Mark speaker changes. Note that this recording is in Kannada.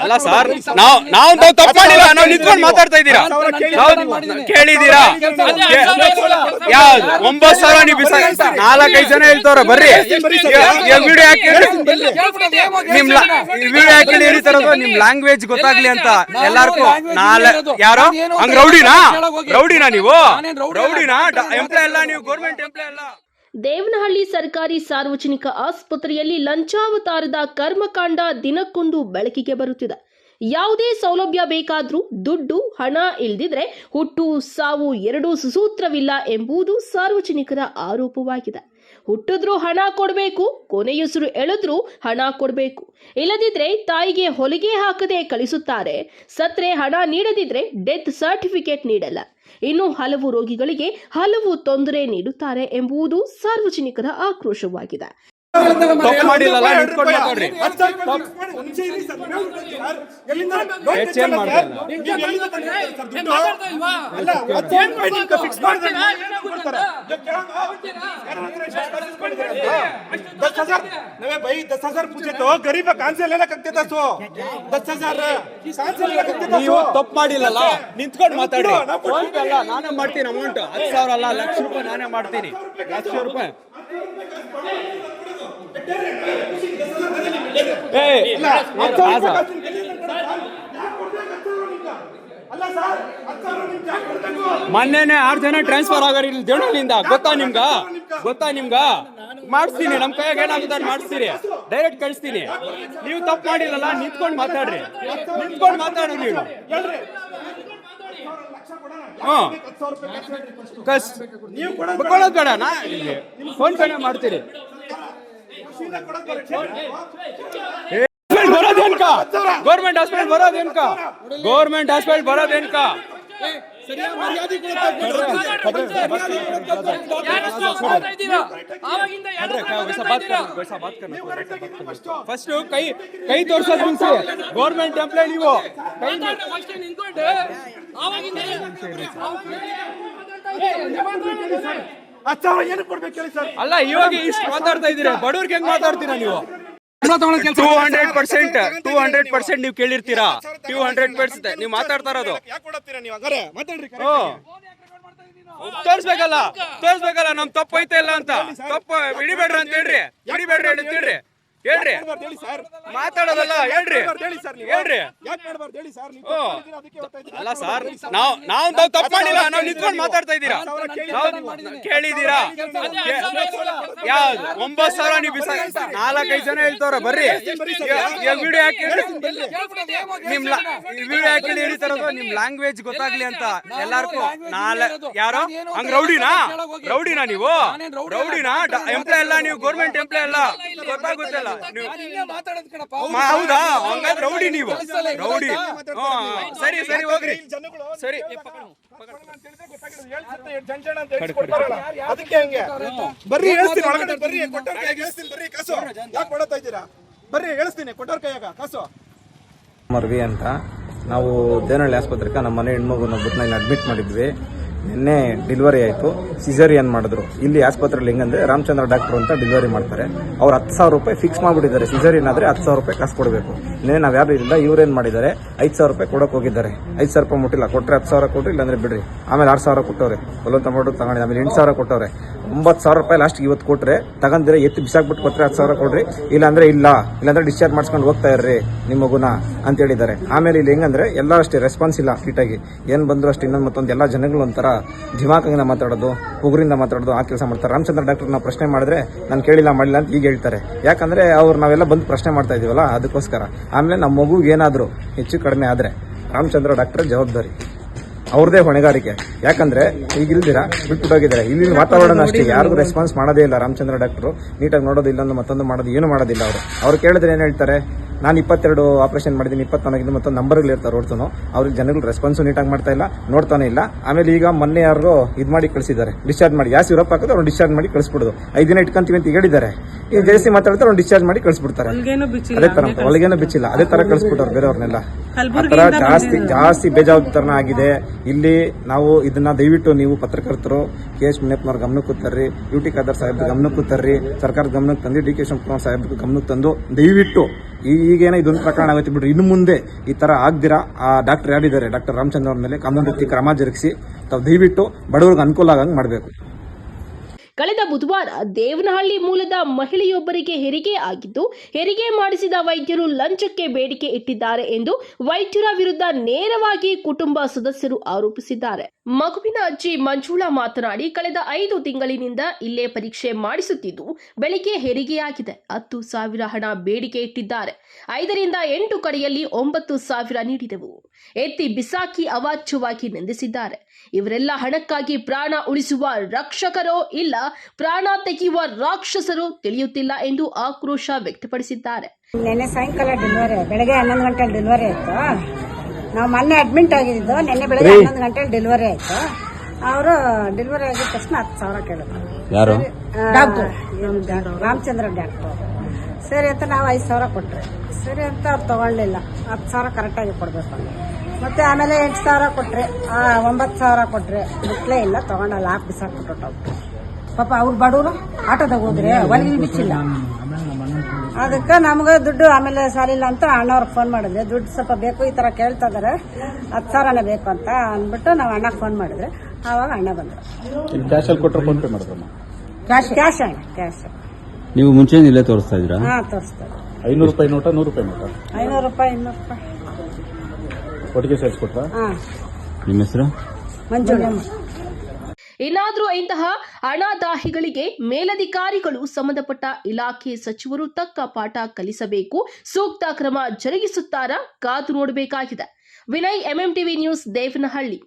Speaker 1: ಅಲ್ಲ ಸರ್, ನಾವು ತಪ್ಪು ಮಾಡಿಲ್ಲ, ನಾವು ನಿಂತ್ಕೊಂಡು ಮಾತಾಡ್ತಾ ಇದ್ದೀರಾ, ಕೇಳಿದೀರಾ? ಯಾವ್ದು 9,000 ನೀವು 4-5 ಜನ ಹೇಳ್ತವ್ರ ಬರ್ರಿ, ವಿಡಿಯೋ ಹಾಕಿ ಹೇಳ್ತಾರ ನಿಮ್ ಲ್ಯಾಂಗ್ವೇಜ್ ಗೊತ್ತಾಗ್ಲಿ ಅಂತ ಎಲ್ಲಾರ್ಗೂ. ಯಾರೋ ಹಂಗ್ ರೌಡಿನಾ ನೀವು? ರೌಡಿನಾ? ಎಂಪ್ಲಾಯ್ ಅಲ್ಲ ನೀವು, ಗೌರ್ಮೆಂಟ್ ಎಂಪ್ಲಾಯ್ ಅಲ್ಲ.
Speaker 2: ದೇವನಹಳ್ಳಿ ಸರ್ಕಾರಿ ಸಾರ್ವಜನಿಕ ಆಸ್ಪತ್ರೆಯಲ್ಲಿ ಲಂಚಾವತಾರದ ಕರ್ಮಕಾಂಡ ದಿನಕ್ಕೊಂದು ಬೆಳಕಿಗೆ ಬರುತ್ತಿದೆ. ಯಾವುದೇ ಸೌಲಭ್ಯ ಬೇಕಾದ್ರೂ ದುಡ್ಡು ಹಣ ಇಲ್ದಿದ್ರೆ ಹುಟ್ಟು ಸಾವು ಎರಡೂ ಸುಸೂತ್ರವಿಲ್ಲ ಎಂಬುದು ಸಾರ್ವಜನಿಕರ ಆರೋಪವಾಗಿದೆ. ಹುಟ್ಟಿದ್ರೂ ಹಣ ಕೊಡಬೇಕು, ಕೊನೆಯುಸಿರು ಎಳೆದ್ರೂ ಹಣ ಕೊಡಬೇಕು, ಇಲ್ಲದಿದ್ರೆ ತಾಯಿಗೆ ಹೊಲಿಗೆ ಹಾಕದೆ ಕಳಿಸುತ್ತಾರೆ. ಸತ್ರೆ ಹಣ ನೀಡದಿದ್ರೆ ಡೆತ್ ಸರ್ಟಿಫಿಕೇಟ್ ನೀಡಲ್ಲ. ಇನ್ನು ಹಲವು ರೋಗಿಗಳಿಗೆ ಹಲವು ತೊಂದರೆ ನೀಡುತ್ತಾರೆ ಎಂಬುದು ಸಾರ್ವಜನಿಕರ ಆಕ್ರೋಶವಾಗಿದೆ.
Speaker 3: भाई 10,000 पूछे तो गरीब कहां से लेना करते था? 10,000
Speaker 1: ನೀವು ತಪ್ಪು ಮಾಡಿಲ್ಲಲ್ಲ, ನಿಂತ್ಕೊಂಡು ಮಾತಾಡಿ. ನಾನೇ ಮಾಡ್ತೀನಿ ಅಮೌಂಟ್ 10,000 ಅಲ್ಲ, ಲಕ್ಷ ರೂಪಾಯಿ ನಾನೇ ಮಾಡ್ತೀನಿ. ಲಕ್ಷ ರೂಪಾಯಿ ಮೊನ್ನೆನೆ 6 ಜನ ಟ್ರಾನ್ಸ್ಫರ್ ಆಗಾರ ಇಲ್ಲಿ ದೇವನಹಳ್ಳಿಯಿಂದ. ಗೊತ್ತಾ ನಿಮ್ಗ? ಮಾಡಿಸ್ತೀನಿ, ನಮ್ ಕೈಯಾಗ ಏನಾಗುತ್ತೆ ಮಾಡಿಸ್ತೀನಿ, ಡೈರೆಕ್ಟ್ ಕಳಿಸ್ತೀನಿ. ನೀವು ತಪ್ಪು ಮಾಡಿಲ್ಲಲ್ಲ, ನಿಂತ್ಕೊಂಡು ಮಾತಾಡ್ರಿ, ನೀವು. ಕೊಡೋದ್ ಬೇಡ, ನಾ ಫೋನ್ ಪೇನೆ ಮಾಡ್ತೀರಿ. Government hospital ಬರೋದೇನ್ಕ? ಫಸ್ಟ್ ಕೈ ತೋರ್ಸೋದ್ ಮುಂಚೆ ಗೌರ್ಮೆಂಟ್ ಎಂಪ್ಲಾಯ್ ನೀವು. ಅಲ್ಲ, ಇವಾಗ ಇಷ್ಟು ಮಾತಾಡ್ತಾ ಇದ್ದೀರಾ, ಬಡವ್ರಿಗೆ ಹೆಂಗ್ ಮಾತಾಡ್ತೀರಾ ನೀವು? 200% ನೀವು ಕೇಳಿರ್ತೀರಾ. 200% ನೀವು ಮಾತಾಡ್ತಾ ಇರೋದು ತೋರ್ಸ್ಬೇಕಲ್ಲ, ನಮ್ ತಪ್ಪು ಐತೆ ಇಲ್ಲ ಅಂತ. ತಪ್ಪು ಹಿಡಿಬೇಡ್ರಿ ಅಂತ ಹೇಳ್ರಿ. ಮಾತಾಡೋದಲ್ಲ, ಹೇಳ್ರಿ. ಅಲ್ಲ ಸರ್, ನಾವು ತಪ್ಪು ಮಾಡಿಲ್ಲ, ನಾವು ನಿಂತ್ಕೊಂಡು ಮಾತಾಡ್ತಾ ಇದ್ದೀರಾ, ಕೇಳಿದೀರಾ? ಯಾವ್ದು 9,000 ನೀವು 4-5 ಜನ ಹೇಳ್ತವ್ರ ಬರ್ರಿ, ವಿಡಿಯೋ ಹಾಕಿ ಹೇಳ್ತಾರ ನಿಮ್ ಲ್ಯಾಂಗ್ವೇಜ್ ಗೊತ್ತಾಗ್ಲಿ ಅಂತ ಎಲ್ಲಾರ್ಗೂ. ಯಾರೋ ಹಂಗ್ ರೌಡಿನಾ ನೀವು? ರೌಡಿನಾ? ಎಂಪ್ಲಾಯ್ ಅಲ್ಲ ನೀವು, ಗೌರ್ಮೆಂಟ್ ಎಂಪ್ಲಾಯ್ ಅಲ್ಲ, ಗೊತ್ತಾಗುತ್ತಲ್ಲ. ಹೌದಾ? ಹಂಗಾದ್ರೆ ರೌಡಿ ನೀವು, ರೌಡಿ. ಸರಿ ಹೋಗ್ರಿ, ಸರಿ.
Speaker 3: ಬರ್ರಿ ಹೇಳ್ತೀನಿ, ಕಾಸು ಯಾಕೆ ಕೊಡ್ತಾ ಇದ್ದೀರಾ? ಬರ್ರಿ ಹೇಳಿಸ್ತೀನಿ, ಕೊಟ್ಟವ್ರ ಕೈಯಾಗ ಕಾಸು.
Speaker 4: ಮರ್ವಿ ಅಂತ ನಾವು ದೇವನಹಳ್ಳಿ ಆಸ್ಪತ್ರೆಗೆ ನಮ್ಮ ಮನೆ ಹೆಣ್ಮಗುನ ಅಡ್ಮಿಟ್ ಮಾಡಿದ್ವಿ. ನಿನ್ನೆ ಡೆಲಿವರಿ ಆಯಿತು, ಸಿಸೇರಿಯನ್ ಮಾಡಿದ್ರು. ಇಲ್ಲಿ ಆಸ್ಪತ್ರೆಯಲ್ಲಿ ಹೆಂಗಂದ್ರೆ ರಾಮಚಂದ್ರ ಡಾಕ್ಟರ್ ಅಂತ ಡೆಲಿವರಿ ಮಾಡ್ತಾರೆ. ಅವ್ರು 10,000 ರೂಪಾಯಿ ಫಿಕ್ಸ್ ಮಾಡಿಬಿಟ್ಟಿದ್ದಾರೆ. ಸಿಸೇರಿಯನ್ ಆದರೆ 10,000 ರೂಪಾಯಿ ಕಾಸು ಕೊಡಬೇಕು. ನಿನ್ನೆ ನಾವು ಯಾರು ಇಲ್ಲ, ಇವ್ರೇನು ಮಾಡಿದ್ದಾರೆ, 5,000 ರೂಪಾಯಿ ಕೊಡೋಕೆ ಹೋಗಿದ್ದಾರೆ. 5,000 ರೂಪಾಯಿ ಮುಟ್ಟಿಲ್ಲ, ಕೊಟ್ಟರೆ 10,000 ಕೊಟ್ಟರು, ಇಲ್ಲಾಂದ್ರೆ ಬಿಡ್ರಿ. ಆಮೇಲೆ 6,000 ಕೊಟ್ಟವ್ರೆ, ಬಲವಂತ ಮಾಡೋದು ತಗೊಂಡಿದ್ದೆ. ಆಮೇಲೆ 8,000 ಕೊಟ್ಟವ್ರೆ. 9,000 ರೂಪಾಯಿ ಲಾಸ್ಟ್ಗೆ ಇವತ್ತು ಕೊಟ್ಟರೆ, ತಗೊಂಡಿದ್ರೆ ಎತ್ತು ಬಿಸಾಕ್ಬಿಟ್ಟು ಕೊಟ್ಟರೆ 10,000 ಕೊಡ್ರಿ, ಇಲ್ಲಾಂದ್ರೆ ಡಿಸ್ಚಾರ್ಜ್ ಮಾಡಿಸ್ಕೊಂಡು ಹೋಗ್ತಾ ಇರ್ರಿ ನಿಮ್ಮ ಮಗುನ ಅಂತ ಹೇಳಿದ್ದಾರೆ. ಆಮೇಲೆ ಇಲ್ಲಿ ಹೆಂಗಂದ್ರೆ ಎಲ್ಲ ಅಷ್ಟೇ ರೆಸ್ಪಾನ್ಸ್ ಇಲ್ಲ, ಫಿಟಾಗಿ ಏನು ಬಂದ್ರು ಅಷ್ಟು. ಇನ್ನೊಂದು ಮತ್ತೊಂದು ಎಲ್ಲ ಜನಗಳು ಒಂಥರ ಧಿಮಾಕಾಗಿನ ಮಾತಾಡೋದು, ಉಗುರಿಂದ ಮಾತಾಡೋದು, ಆ ಕೆಲಸ ಮಾಡ್ತಾರೆ. ರಾಮಚಂದ್ರ ಡಾಕ್ಟರ್ ನಾವು ಪ್ರಶ್ನೆ ಮಾಡಿದ್ರೆ ನಾನು ಕೇಳಿಲ್ಲ ಮಾಡಿಲ್ಲ ಅಂತ ಈಗ ಹೇಳ್ತಾರೆ. ಯಾಕಂದ್ರೆ ನಾವೆಲ್ಲ ಬಂದು ಪ್ರಶ್ನೆ ಮಾಡ್ತಾ ಇದೀವಲ್ಲ, ಅದಕ್ಕೋಸ್ಕರ. ಆಮೇಲೆ ನಮ್ಮ ಮಗುಗೆ ಏನಾದರೂ ಹೆಚ್ಚು ಕಡಿಮೆ ಆದರೆ ರಾಮಚಂದ್ರ ಡಾಕ್ಟರ್ ಜವಾಬ್ದಾರಿ, ಅವ್ರದೇ ಹೊಣೆಗಾರಿಕೆ. ಯಾಕಂದ್ರೆ ಈಗ ಇಲ್ದಿರಾ ಬಿಟ್ಬಿಟ್ಟೋಗಿದ್ದಾರೆ. ಇಲ್ಲಿನ ವಾತಾವರಣ ಅಷ್ಟೇ, ಯಾರಿಗೂ ರೆಸ್ಪಾನ್ಸ್ ಮಾಡೋದೇ ಇಲ್ಲ. ರಾಮಚಂದ್ರ ಡಾಕ್ಟರು ನೀಟಾಗಿ ನೋಡೋದಿಲ್ಲ, ಮತ್ತೊಂದು ಮಾಡೋದು, ಏನು ಮಾಡೋದಿಲ್ಲ. ಅವ್ರು ಕೇಳಿದ್ರೆ ಏನು ಹೇಳ್ತಾರೆ, ನಾನು 22 ಆಪರೇಷನ್ ಮಾಡಿದ್ದೀನಿ, 24 ಮತ್ತೊಂದು ನಂಬರ್ಗಳು ಇರ್ತಾರೆ ಹೊರತು ಅವ್ರಿಗೆ ಜನಗಳು ರೆಸ್ಪಾನ್ಸು ನೀಟಾಗಿ ಮಾಡ್ತಾ ಇಲ್ಲ, ನೋಡ್ತಾನೆ ಇಲ್ಲ. ಆಮೇಲೆ ಈಗ ಮೊನ್ನೆ ಯಾರಿಗೋ ಇದು ಮಾಡಿ ಕಳಿಸಿದ್ದಾರೆ, ಡಿಸ್ಚಾರ್ಜ್ ಮಾಡಿ. ಯಾವ ಸಿರಪ್ ಹಾಕಿದ್ರೆ ಅವ್ರು ಡಿಸ್ಚಾರ್ಜ್ ಮಾಡಿ ಕಳಿಸ್ಬಿಡೋದು. 5 ದಿನ ಇಟ್ಕೊಂತೀವಿ ಅಂತ ಹೇಳಿದ್ದಾರೆ. ಈಗ ಜಾಸ್ತಿ ಮಾತಾಡ್ತಾರೆ, ಅವ್ರು ಡಿಸ್ಚಾರ್ಜ್ ಮಾಡಿ ಕಳಿಸ್ಬಿಡ್ತಾರೆ. ಅದೇ ತರ ಒಳಗೇನೋ ಬಿಚ್ಚಿಲ್ಲ, ಅದೇ ತರ ಕಳಿಸ್ಬಿಟ್ಟವ್ರು ಬೇರೆಯವ್ರನ್ನೆಲ್ಲ. ಆತರ ಜಾಸ್ತಿ ಬೇಜವಾಬ್ದಾರನ ಆಗಿದೆ. ಇಲ್ಲಿ ನಾವು ಇದನ್ನ ದಯವಿಟ್ಟು ನೀವು ಪತ್ರಕರ್ತರು KH ಮುನಿಯಪ್ಪನವ್ರ ಗಮನಕ್ಕೆ ತರ್ರಿ, UT ಖಾದರ್ ಸಾಹೇಬ್ ಗಮನಕ್ಕೆ ತರ್ರಿ, ಸರ್ಕಾರದ ಗಮನಕ್ಕೆ ತಂದು DK ಶಿವಕುಮಾರ್ ಸಾಹೇಬ್ ಗಮನಕ್ಕೆ ತಂದು ದಯವಿಟ್ಟು ಈಗೇನೋ ಇದೊಂದು ಪ್ರಕರಣ ಆಗತ್ತೆ ಬಿಡ್ರಿ, ಇನ್ನು ಮುಂದೆ ಈ ತರ ಆಗ್ದಿರಾ ಆ ಡಾಕ್ಟರ್ ಯಾರಿದ್ದಾರೆ ಡಾಕ್ಟರ್ ರಾಮಚಂದ್ರ ಅವ್ರ ಮೇಲೆ ಕಾನೂನು ರೀತಿ ಕ್ರಮ ಜರುಗಿಸಿ ತಾವು ದಯವಿಟ್ಟು ಬಡವರಿಗೆ ಅನುಕೂಲ ಆಗಂಗೆ ಮಾಡಬೇಕು.
Speaker 2: ಕಳೆದ ಬುಧವಾರ ದೇವನಹಳ್ಳಿ ಮೂಲದ ಮಹಿಳೆಯೊಬ್ಬರಿಗೆ ಹೆರಿಗೆ ಆಗಿದ್ದು, ಹೆರಿಗೆ ಮಾಡಿಸಿದ ವೈದ್ಯರು ಲಂಚಕ್ಕೆ ಬೇಡಿಕೆ ಇಟ್ಟಿದ್ದಾರೆ ಎಂದು ವೈದ್ಯರ ವಿರುದ್ಧ ನೇರವಾಗಿ ಕುಟುಂಬ ಸದಸ್ಯರು ಆರೋಪಿಸಿದ್ದಾರೆ. ಮಗುವಿನ ಅಜ್ಜಿ ಮಂಜುಳಾ ಮಾತನಾಡಿ, ಕಳೆದ 5 ತಿಂಗಳಿನಿಂದ ಇಲ್ಲೇ ಪರೀಕ್ಷೆ ಮಾಡಿಸುತ್ತಿದ್ದು ಬೆಳಿಗ್ಗೆ ಹೆರಿಗೆಯಾಗಿದೆ. 10,000 ಹಣ ಬೇಡಿಕೆ ಇಟ್ಟಿದ್ದಾರೆ. 5 ರಿಂದ 8 ಕಡೆಯಲ್ಲಿ 9,000 ನೀಡಿದೆವು. ಎತ್ತಿ ಬಿಸಾಕಿ ಅವಾಚ್ಯವಾಗಿ ನಿಂದಿಸಿದ್ದಾರೆ. ಇವರೆಲ್ಲ ಹಣಕ್ಕಾಗಿ ಪ್ರಾಣ ಉಳಿಸುವ ರಕ್ಷಕರೋ ಇಲ್ಲ ಪ್ರಾಣ ತೆಗೆಯುವ ರಾಕ್ಷಸರು ತಿಳಿಯುತ್ತಿಲ್ಲ ಎಂದು ಆಕ್ರೋಶ ವ್ಯಕ್ತಪಡಿಸಿದ್ದಾರೆ.
Speaker 5: ನಿನ್ನೆ ಸಾಯಂಕಾಲ ಡೆಲಿವರಿ, ಬೆಳಗ್ಗೆ 11 ಗಂಟೆಗೆ ಡೆಲಿವರಿ ಆಯ್ತು. ನಾವು ಮೊನ್ನೆ ಅಡ್ಮಿಟ್ ಆಗಿದ್ದು, ನಿನ್ನೆ ಬೆಳಗ್ಗೆ 11 ಗಂಟೆಗೆ ಡೆಲಿವರಿ ಆಯ್ತು. ಅವರು ಡೆಲಿವರಿ ಆಗಿದ ತಕ್ಷಣ 10,000 ಕೇಳಿದ್ರು.
Speaker 4: ಯಾರು?
Speaker 5: Doctor Ramachandra doctor. ಸರಿ ಅಂತ ನಾವು 5,000 ಕೊಟ್ರಿ. ಸರಿ ಅಂತ ಅವ್ರು ತಗೊಳ್ಳಿಲ್ಲ. 10,000 ಕರೆಕ್ಟಾಗಿ ಕೊಡ್ಬೇಕು. ಮತ್ತೆ ಆಮೇಲೆ 8,000 ಕೊಟ್ರಿ, 9,000 ಕೊಟ್ರಿ. ಬಿಟ್ಲೇ ಇಲ್ಲ, ತಗೊಂಡಲ್ಲ, ಹಾಕಿ ಬಿಸಾಕ್ಬಿಟ್ಟು ಪಾಪ ಅವ್ರು ಬಡವರು ಆಟೋದಾಗ ಹೋದ್ರೆ ಹೊಲಿಗೆ ಬಿಚ್ಚಿಲ್ಲ. ಅದಕ್ಕೆ ನಮ್ಗೆ ದುಡ್ಡು ಆಮೇಲೆ ಸಾಲಿಲ್ಲ ಅಂತ ಅಣ್ಣವ್ರಿಗೆ ಫೋನ್ ಮಾಡಿದ್ರೆ, ದುಡ್ಡು ಸ್ವಲ್ಪ ಬೇಕು, ಈ ತರ ಕೇಳ್ತಾ ಇದಾರೆ, 10,000 ಬೇಕು ಅಂತ ಅಂದ್ಬಿಟ್ಟು ನಾವು ಅಣ್ಣಗೆ ಫೋನ್ ಮಾಡಿದ್ರೆ ಆವಾಗ ಅಣ್ಣ ಬಂದ್ರು.
Speaker 4: ಕ್ಯಾಶಲ್ಲಿ ಕೊಟ್ಟರೆ ಫೋನ್ ಪೇ ಮಾಡಿದ್ರಮ್ಮ?
Speaker 5: ಕ್ಯಾಶ್ ಅಣ್ಣ, ಕ್ಯಾಶ್.
Speaker 6: ನೀವು ಮುಂಚೆ ಇಲ್ಲೇ ತೋರಿಸ್ತಾ ಇದ್ರಾ?
Speaker 5: ಹಾ, ತೋರಿಸ್ತಾರೆ.
Speaker 4: 500 ರೂಪಾಯಿ ನೋಟ, 100 ರೂಪಾಯಿ ನೋಟ?
Speaker 5: 500 ರೂಪಾಯಿ, 200 ರೂಪಾಯಿ
Speaker 4: ಒಟ್ಟಿಗೆ ಸೇರಿಸ್ಕೊಟ್ರ?
Speaker 5: ಹಾ.
Speaker 6: ನಿಮ್ಮ ಹೆಸರು?
Speaker 5: ಮಂಜುಳಮ್ಮ.
Speaker 2: ಇನ್ನಾದರೂ ಇಂತಹ ಹಣದಾಹಿಗಳಿಗೆ ಮೇಲಧಿಕಾರಿಗಳು, ಸಂಬಂಧಪಟ್ಟ ಇಲಾಖೆ ಸಚಿವರು ತಕ್ಕ ಪಾಠ ಕಲಿಸಬೇಕು. ಸೂಕ್ತ ಕ್ರಮ ಜರುಗಿಸುತ್ತಾರಾ ಕಾದು ನೋಡಬೇಕಾಗಿದೆ. Vinay, MMTV news, Devanahalli.